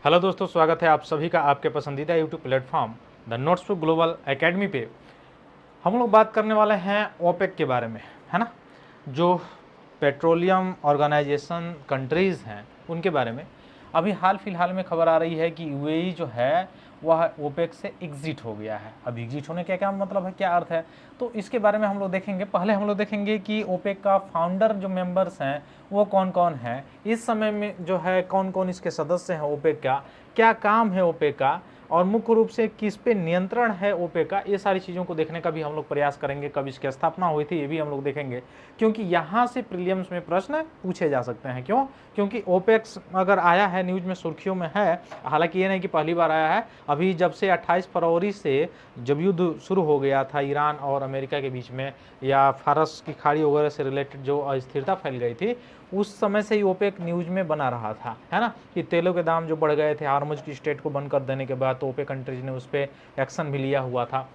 Hello दोस्तों, स्वागत है आप सभी का आपके पसंदीदा YouTube platform The Notes To Global Academy पे। हम लोग बात करने वाले हैं ओपेक के बारे में, है ना। जो पेट्रोलियम ऑर्गेनाइजेशन कंट्रीज़ हैं उनके बारे में। अभी हाल फिलहाल में खबर आ रही है कि यूएई जो है वह ओपेक से एग्जिट हो गया है। अब एग्जिट होने का क्या मतलब है, क्या अर्थ है, तो इसके बारे में हम लोग देखेंगे। पहले हम लोग देखेंगे कि ओपेक का फाउंडर जो मेंबर्स हैं वो कौन कौन है, इस समय में जो है कौन कौन इसके सदस्य हैं ओपेक का, क्या काम है ओपेक का, और मुख्य रूप से किस पे नियंत्रण है ओपेक का। ये सारी चीज़ों को देखने का भी हम लोग प्रयास करेंगे। कब इसकी स्थापना हुई थी ये भी हम लोग देखेंगे, क्योंकि यहाँ से प्रीलिम्स में प्रश्न पूछे जा सकते हैं। क्यों? क्योंकि ओपेक्स अगर आया है न्यूज में, सुर्खियों में है, हालांकि ये नहीं कि पहली बार आया है। अभी जब से 28 फरवरी से जब युद्ध शुरू हो गया था ईरान और अमेरिका के बीच में, या फारस की खाड़ी वगैरह से रिलेटेड जो अस्थिरता फैल गई थी, उस समय से ही ओपेक न्यूज में बना रहा था, है ना, कि तेलों के दाम जो बढ़ गए थे हार्मुज की स्टेट को बंद कर देने के बाद, तो ओपेक कंट्रीज ने उस पर एक्शन भी लिया हुआ था।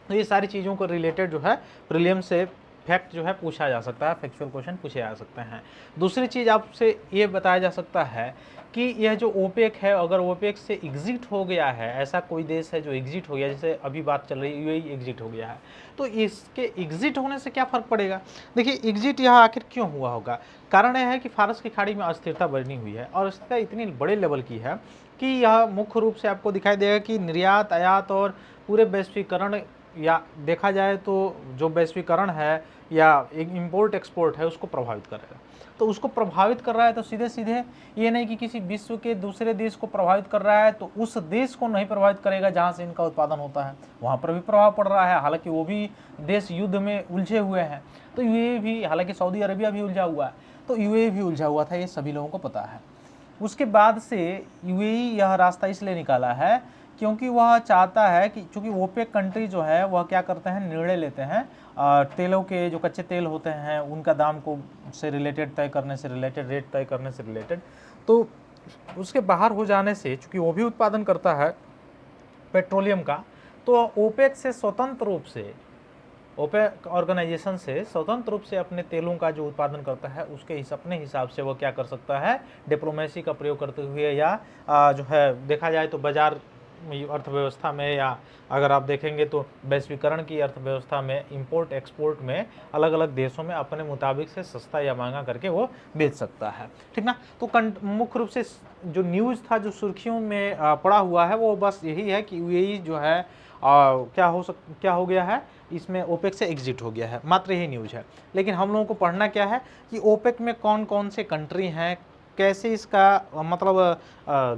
तो ये सारी चीज़ों को रिलेटेड जो है प्रीलियम से फैक्ट जो है पूछा जा सकता है, फैक्चुअल क्वेश्चन पूछे जा सकते हैं। दूसरी चीज़ आपसे ये बताया जा सकता है कि यह जो ओपेक है, अगर ओपेक से एग्जिट हो गया है, ऐसा कोई देश है जो एग्जिट हो गया, जैसे अभी बात चल रही है यूएई एग्जिट हो गया है, तो इसके एग्जिट होने से क्या फ़र्क पड़ेगा। देखिए, एग्जिट यह आखिर क्यों हुआ होगा। कारण यह है कि फारस की खाड़ी में अस्थिरता बनी हुई है, और अस्थिरता इतनी बड़े लेवल की है कि यह मुख्य रूप से आपको दिखाई देगा कि निर्यात, आयात और पूरे वैश्वीकरण, या देखा जाए तो जो वैश्वीकरण है या एक इम्पोर्ट एक्सपोर्ट है, उसको प्रभावित करेगा। तो उसको प्रभावित कर रहा है तो सीधे सीधे ये नहीं कि किसी विश्व के दूसरे देश को प्रभावित कर रहा है तो उस देश को नहीं प्रभावित करेगा जहाँ से इनका उत्पादन होता है, वहाँ पर भी प्रभाव पड़ रहा है। हालांकि वो भी देश युद्ध में उलझे हुए हैं, तो यूएई भी, हालांकि सऊदी अरबिया भी उलझा हुआ है, तो यूएई भी उलझा हुआ था, ये सभी लोगों को पता है। उसके बाद से यूएई यह रास्ता इसलिए निकाला है क्योंकि वह चाहता है कि, चूंकि ओपेक कंट्री जो है वह क्या करते हैं, निर्णय लेते हैं तेलों के, जो कच्चे तेल होते हैं उनका दाम को से रिलेटेड तय करने से रिलेटेड, रेट तय करने से रिलेटेड। तो उसके बाहर हो जाने से, चूंकि वो भी उत्पादन करता है पेट्रोलियम का, तो ओपेक से स्वतंत्र रूप से, ओपेक ऑर्गेनाइजेशन से स्वतंत्र रूप से अपने तेलों का जो उत्पादन करता है उसके अपने हिसाब से वो क्या कर सकता है, डिप्लोमेसी का प्रयोग करते हुए, या जो है देखा जाए तो बाजार अर्थव्यवस्था में, या अगर आप देखेंगे तो वैश्वीकरण की अर्थव्यवस्था में, इंपोर्ट एक्सपोर्ट में अलग अलग देशों में अपने मुताबिक से सस्ता या महंगा करके वो बेच सकता है, ठीक ना। तो मुख्य रूप से जो न्यूज़ था, जो सुर्खियों में पड़ा हुआ है, वो बस यही है कि यूएई जो है क्या हो गया है, इसमें ओपेक से एग्जिट हो गया है, मात्र यही न्यूज़ है। लेकिन हम लोगों को पढ़ना क्या है कि ओपेक में कौन कौन से कंट्री हैं, कैसे इसका मतलब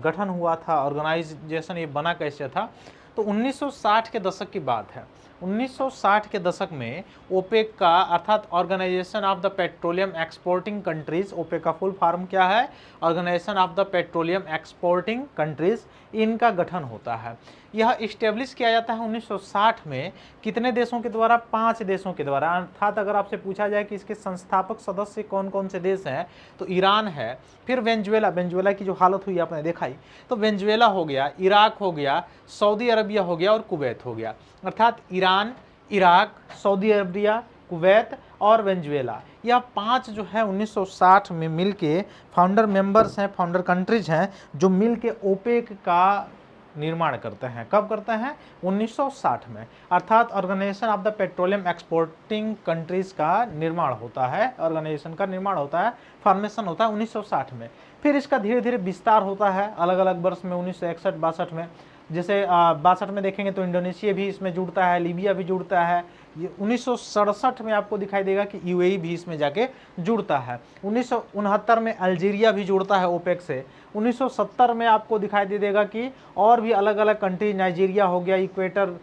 गठन हुआ था, ऑर्गेनाइजेशन ये बना कैसे था। तो 1960 के दशक की बात है। 1960 के दशक में ओपेक का, अर्थात Organization of the Petroleum Exporting Countries, OPEC का फुल फॉर्म क्या है, Organization of the Petroleum Exporting Countries, इनका गठन होता है। यह इस्टेब्लिश किया जाता है 1960 में। कितने देशों के द्वारा? 5 देशों के द्वारा। अर्थात अगर आपसे पूछा जाए कि इसके संस्थापक सदस्य कौन कौन से देश हैं, तो ईरान है, फिर वेनेजुएला, वेनेजुएला की जो हालत हुई आपने देखा ही, तो वेनेजुएला हो गया, इराक हो गया, सऊदी अरबिया हो गया और कुवैत हो गया। अर्थात Iran, Iraq, Saudi Arabia, Kuwait और वेनेजुएला, यह 5 जो है 1960 में मिलके फाउंडर मेंबर्स हैं, फाउंडर कंट्रीज हैं, जो मिलके ओपेक का निर्माण करते हैं। कब करते हैं? 1960 में। अर्थात Organization of the Petroleum Exporting Countries का निर्माण होता है, ऑर्गेनाइजेशन का निर्माण होता है, फॉर्मेशन होता है 1960 में। फिर इसका धीरे धीरे विस्तार होता है अलग अलग वर्ष में, 1961-62 में। जैसे 62 में देखेंगे तो इंडोनेशिया भी इसमें जुड़ता है, लीबिया भी जुड़ता है। ये 1967 में आपको दिखाई देगा कि यूएई भी इसमें जाके जुड़ता है। 1969 में अल्जीरिया भी जुड़ता है ओपेक से। 1970 में आपको दिखाई दे देगा कि और भी अलग अलग कंट्री, नाइजीरिया हो गया, इक्वेटर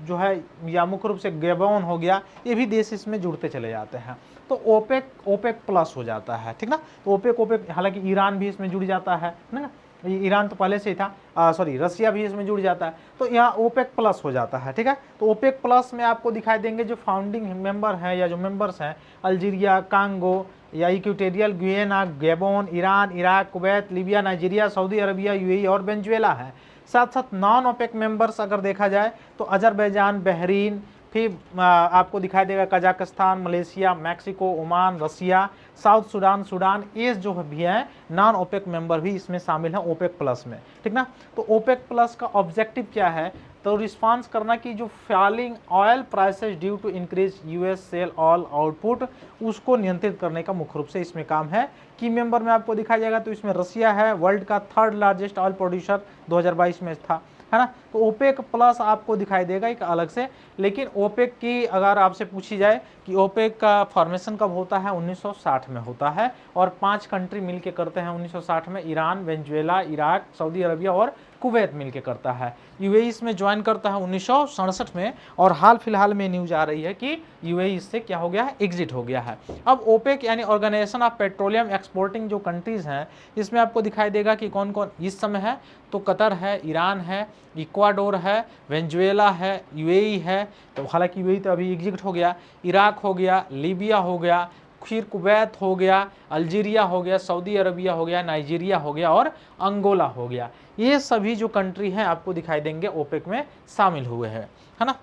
जो है, या मुख्य रूप से गैबोन हो गया, ये भी देश इसमें जुड़ते चले जाते हैं। तो ओपेक प्लस हो जाता है, ठीक ना। तो ओपेक, हालांकि ईरान भी इसमें जुड़ जाता है ना, ईरान तो पहले से ही था, सॉरी, रसिया भी इसमें जुड़ जाता है, तो यहाँ ओपेक प्लस हो जाता है, ठीक है। तो ओपेक प्लस में आपको दिखाई देंगे जो फाउंडिंग मेंबर हैं या जो मेंबर्स हैं, अल्जीरिया, कांगो या equatorial Guinea, Gabon, Iran, Iraq, Kuwait, Libya, Nigeria, Saudi Arabia, UAE और वेनेजुएला है। साथ साथ नॉन ओपेक मेंबर्स अगर देखा जाए तो अजरबैजान, बहरीन, फिर आपको दिखाई देगा कजाकिस्तान, मलेशिया, मैक्सिको, ओमान, रसिया, साउथ सूडान, ये जो भी है नॉन ओपेक मेंबर भी इसमें शामिल है ओपेक प्लस में, ठीक ना। तो ओपेक प्लस का ऑब्जेक्टिव क्या है, तो रिस्पांस करना कि जो falling oil prices due to increase US shale oil output, उसको नियंत्रित करने का मुख्य रूप से इसमें काम है। की मेंबर में आपको दिखाया जाएगा तो इसमें रसिया है, वर्ल्ड का 3rd लार्जेस्ट ऑयल प्रोड्यूसर 2022 में था, है ना। तो ओपेक प्लस आपको दिखाई देगा एक अलग से। लेकिन ओपेक की अगर आपसे पूछी जाए कि ओपेक का फॉर्मेशन कब होता है, 1960 में होता है, और 5 कंट्री मिलके करते हैं 1960 में, Iran, Venezuela, Iraq, Saudi Arabia और कुवैत मिलके करता है। यूएई इसमें ज्वाइन करता है 1967 में, और हाल फिलहाल में न्यूज आ रही है कि यूएई इससे क्या हो गया है, एग्जिट हो गया है। अब ओपेक यानी ऑर्गेनाइजेशन ऑफ पेट्रोलियम एक्सपोर्टिंग जो कंट्रीज हैं, इसमें आपको दिखाई देगा कि कौन कौन इस समय है, तो कतर है, ईरान है, इक्वाडोर है, वेनेजुएला है, यूएई है, तो हालांकि यूएई तो अभी एग्जिट हो गया, इराक हो गया, लीबिया हो गया, फिर कुवैत हो गया, अल्जीरिया हो गया, सऊदी अरबिया हो गया, नाइजीरिया हो गया और अंगोला हो गया। ये सभी जो कंट्री हैं आपको दिखाई देंगे ओपेक में शामिल हुए हैं, है ना।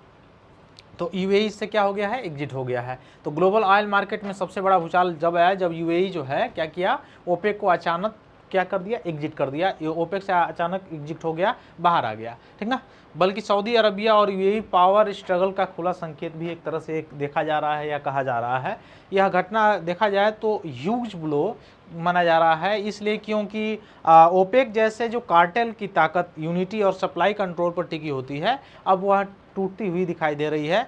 तो यूएई से क्या हो गया है, एग्जिट हो गया है। तो ग्लोबल ऑयल मार्केट में सबसे बड़ा भूचाल जब आया, जब यूएई जो है क्या किया, ओपेक को अचानक क्या कर दिया, एग्जिट कर दिया, ये ओपेक से अचानक एग्जिट हो गया, बाहर आ गया, ठीक ना। बल्कि सऊदी अरबिया और यूएई पावर स्ट्रगल का खुला संकेत भी एक तरह से एक देखा जा रहा है या कहा जा रहा है। यह घटना देखा जाए तो ह्यूज ब्लो माना जा रहा है, इसलिए क्योंकि ओपेक जैसे जो कार्टेल की ताकत यूनिटी और सप्लाई कंट्रोल पर टिकी होती है, अब वह टूटती हुई दिखाई दे रही है,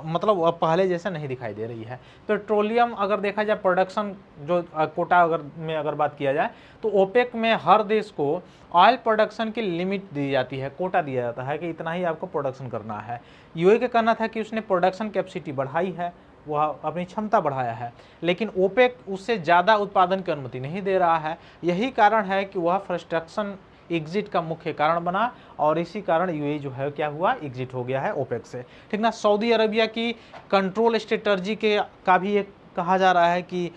मतलब अब पहले जैसा नहीं दिखाई दे रही है। पेट्रोलियम अगर देखा जाए प्रोडक्शन जो कोटा अगर बात किया जाए, तो ओपेक में हर देश को ऑयल प्रोडक्शन की लिमिट दी जाती है, कोटा दिया जाता है कि इतना ही आपको प्रोडक्शन करना है। यूएई का कहना था कि उसने प्रोडक्शन कैपेसिटी बढ़ाई है, वह अपनी क्षमता बढ़ाया है, लेकिन ओपेक उससे ज़्यादा उत्पादन की अनुमति नहीं दे रहा है। यही कारण है कि वह फ्रस्ट्रेशन एग्जिट का मुख्य कारण बना, और इसी कारण यूएई जो है क्या हुआ, एग्जिट हो गया है ओपेक से, ठीक ना। सऊदी अरबिया की कंट्रोल स्ट्रेटजी के का भी एक कहा जा रहा है कि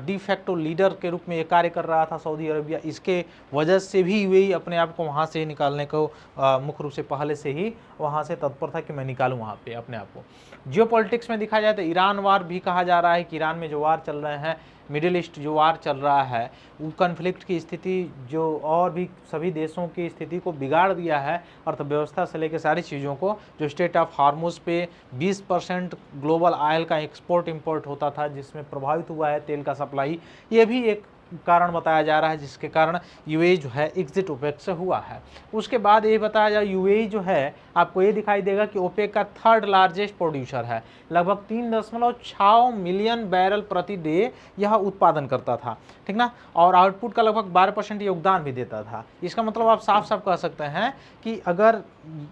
डिफैक्टो लीडर के रूप में ये कार्य कर रहा था सऊदी अरबिया, इसके वजह से भी यूएई अपने आप को वहाँ से निकालने को मुख्य रूप से पहले से ही वहाँ से तत्पर था कि मैं निकालूँ वहाँ पे अपने आप को। जियोपॉलिटिक्स में दिखा जाए तो ईरान वार भी कहा जा रहा है कि ईरान में जो वार चल रहे हैं, मिडिल ईस्ट जो वार चल रहा है, वो कन्फ्लिक्ट की स्थिति जो और भी सभी देशों की स्थिति को बिगाड़ दिया है, अर्थव्यवस्था से लेकर सारी चीज़ों को। जो स्टेट ऑफ हार्मुज पे 20% ग्लोबल ऑयल का एक्सपोर्ट इंपोर्ट होता था, जिसमें प्रभावित हुआ है तेल का सप्लाई, ये भी एक कारण बताया जा रहा है जिसके कारण यूएई जो है एग्जिट ओपेक से हुआ है। उसके बाद ये बताया जाए, यूएई जो है आपको ये दिखाई देगा कि ओपेक का 3rd लार्जेस्ट प्रोड्यूसर है, लगभग 3.6 मिलियन बैरल प्रति डे यह उत्पादन करता था, ठीक ना, और आउटपुट का लगभग 12% योगदान भी देता था। इसका मतलब आप साफ साफ कह सकते हैं कि अगर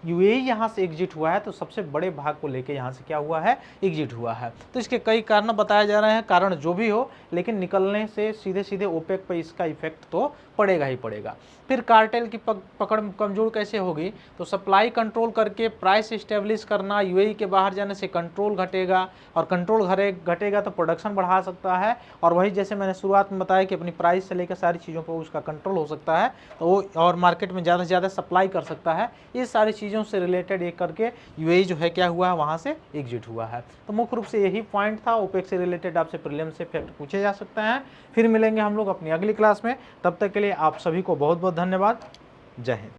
यूएई यहाँ से एग्जिट हुआ है तो सबसे बड़े भाग को लेके यहाँ से क्या हुआ है, एग्जिट हुआ है। तो इसके कई कारण बताए जा रहे हैं, कारण जो भी हो, लेकिन निकलने से सीधे सीधे ओपेक पर इसका इफेक्ट तो पड़ेगा ही पड़ेगा। फिर कार्टेल की पकड़ कमजोर कैसे होगी, तो सप्लाई कंट्रोल करके प्राइस इस्टेब्लिश करना, यूएई के बाहर जाने से कंट्रोल घटेगा, और कंट्रोल घटेगा तो प्रोडक्शन बढ़ा सकता है, और वही जैसे मैंने शुरुआत में बताया कि अपनी प्राइस से लेकर सारी चीज़ों पर उसका कंट्रोल हो सकता है, तो वो और मार्केट में ज़्यादा से ज़्यादा सप्लाई कर सकता है। ये सारी चीज़ों से रिलेटेड एक करके यूएई जो है क्या हुआ है, वहाँ से एग्जिट हुआ है। तो मुख्य रूप से यही पॉइंट था। ओपेक से रिलेटेड आपसे प्रीलिम से फैक्ट पूछे जा सकते हैं। फिर मिलेंगे हम लोग अपनी अगली क्लास में, तब तक के लिए आप सभी को बहुत बहुत धन्यवाद। जय हिंद।